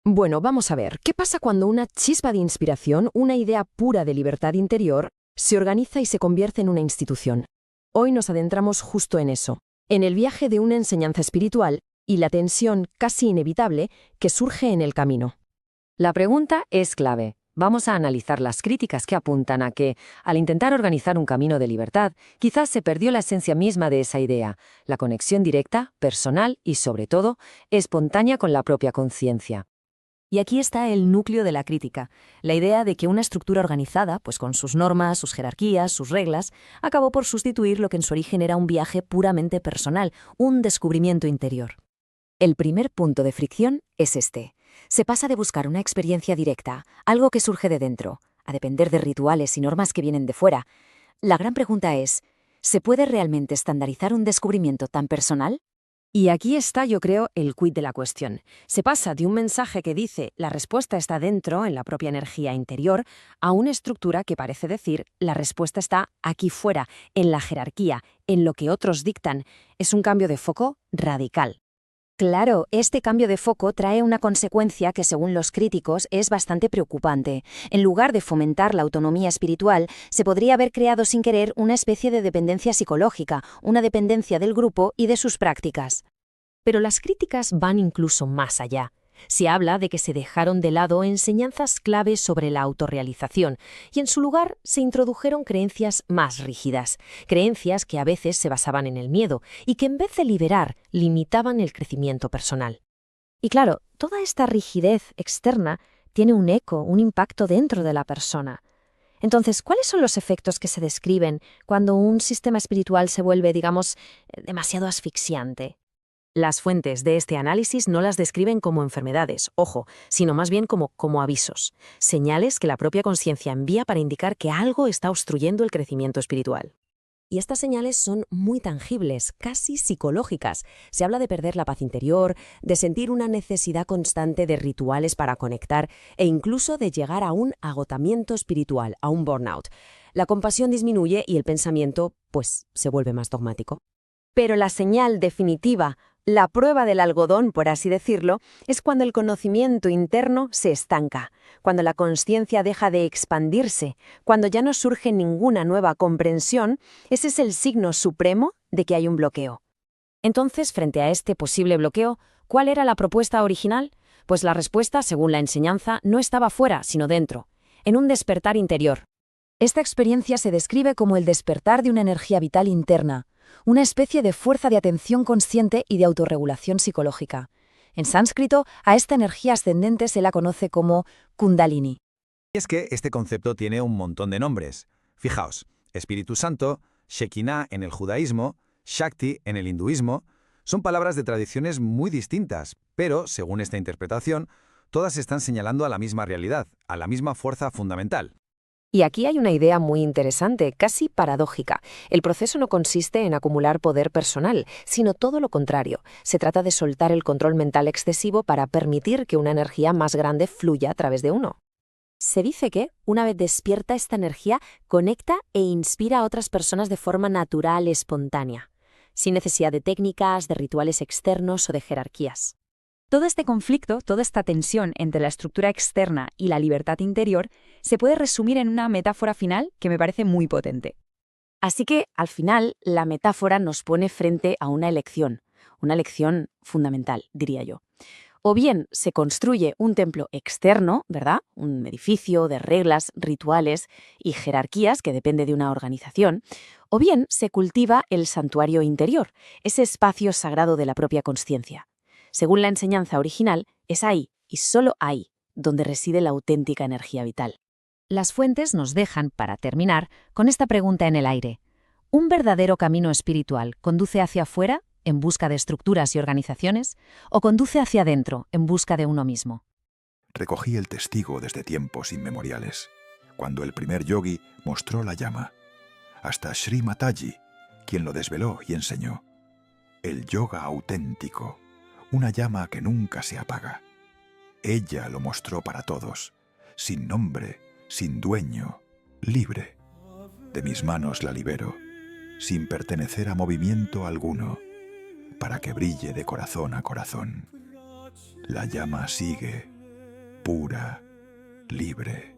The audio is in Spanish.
Bueno, vamos a ver, ¿qué pasa cuando una chispa de inspiración, una idea pura de libertad interior, se organiza y se convierte en una institución? Hoy nos adentramos justo en eso, en el viaje de una enseñanza espiritual y la tensión casi inevitable que surge en el camino. La pregunta es clave. Vamos a analizar las críticas que apuntan a que, al intentar organizar un camino de libertad, quizás se perdió la esencia misma de esa idea, la conexión directa, personal y, sobre todo, espontánea con la propia conciencia. Y aquí está el núcleo de la crítica, la idea de que una estructura organizada, pues con sus normas, sus jerarquías, sus reglas, acabó por sustituir lo que en su origen era un viaje puramente personal, un descubrimiento interior. El primer punto de fricción es este. Se pasa de buscar una experiencia directa, algo que surge de dentro, a depender de rituales y normas que vienen de fuera. La gran pregunta es, ¿se puede realmente estandarizar un descubrimiento tan personal? Y aquí está, yo creo, el quid de la cuestión. Se pasa de un mensaje que dice la respuesta está dentro, en la propia energía interior, a una estructura que parece decir la respuesta está aquí fuera, en la jerarquía, en lo que otros dictan. Es un cambio de foco radical. Claro, este cambio de foco trae una consecuencia que, según los críticos, es bastante preocupante. En lugar de fomentar la autonomía espiritual, se podría haber creado sin querer una especie de dependencia psicológica, una dependencia del grupo y de sus prácticas. Pero las críticas van incluso más allá. Se habla de que se dejaron de lado enseñanzas claves sobre la autorrealización y en su lugar se introdujeron creencias más rígidas, creencias que a veces se basaban en el miedo y que en vez de liberar, limitaban el crecimiento personal. Y claro, toda esta rigidez externa tiene un eco, un impacto dentro de la persona. Entonces, ¿cuáles son los efectos que se describen cuando un sistema espiritual se vuelve, digamos, demasiado asfixiante? Las fuentes de este análisis no las describen como enfermedades, ojo, sino más bien como avisos, señales que la propia conciencia envía para indicar que algo está obstruyendo el crecimiento espiritual. Y estas señales son muy tangibles, casi psicológicas. Se habla de perder la paz interior, de sentir una necesidad constante de rituales para conectar e incluso de llegar a un agotamiento espiritual, a un burnout. La compasión disminuye y el pensamiento, pues, se vuelve más dogmático. Pero la señal definitiva, la prueba del algodón, por así decirlo, es cuando el conocimiento interno se estanca, cuando la consciencia deja de expandirse, cuando ya no surge ninguna nueva comprensión. Ese es el signo supremo de que hay un bloqueo. Entonces, frente a este posible bloqueo, ¿cuál era la propuesta original? Pues la respuesta, según la enseñanza, no estaba fuera, sino dentro, en un despertar interior. Esta experiencia se describe como el despertar de una energía vital interna, una especie de fuerza de atención consciente y de autorregulación psicológica. En sánscrito, a esta energía ascendente se la conoce como Kundalini. Y es que este concepto tiene un montón de nombres. Fijaos, Espíritu Santo, Shekinah en el judaísmo, Shakti en el hinduismo, son palabras de tradiciones muy distintas, pero, según esta interpretación, todas están señalando a la misma realidad, a la misma fuerza fundamental. Y aquí hay una idea muy interesante, casi paradójica. El proceso no consiste en acumular poder personal, sino todo lo contrario. Se trata de soltar el control mental excesivo para permitir que una energía más grande fluya a través de uno. Se dice que, una vez despierta esta energía, conecta e inspira a otras personas de forma natural, espontánea, sin necesidad de técnicas, de rituales externos o de jerarquías. Todo este conflicto, toda esta tensión entre la estructura externa y la libertad interior, se puede resumir en una metáfora final que me parece muy potente. Así que, al final, la metáfora nos pone frente a una elección fundamental, diría yo. O bien se construye un templo externo, ¿verdad? Un edificio de reglas, rituales y jerarquías que depende de una organización, o bien se cultiva el santuario interior, ese espacio sagrado de la propia consciencia. Según la enseñanza original, es ahí, y solo ahí, donde reside la auténtica energía vital. Las fuentes nos dejan, para terminar, con esta pregunta en el aire. ¿Un verdadero camino espiritual conduce hacia afuera, en busca de estructuras y organizaciones, o conduce hacia adentro, en busca de uno mismo? Recogí el testigo desde tiempos inmemoriales, cuando el primer yogi mostró la llama, hasta Sri Mataji, quien lo desveló y enseñó. El yoga auténtico, una llama que nunca se apaga. Ella lo mostró para todos, sin nombre, sin dueño, libre. De mis manos la libero, sin pertenecer a movimiento alguno, para que brille de corazón a corazón. La llama sigue, pura, libre.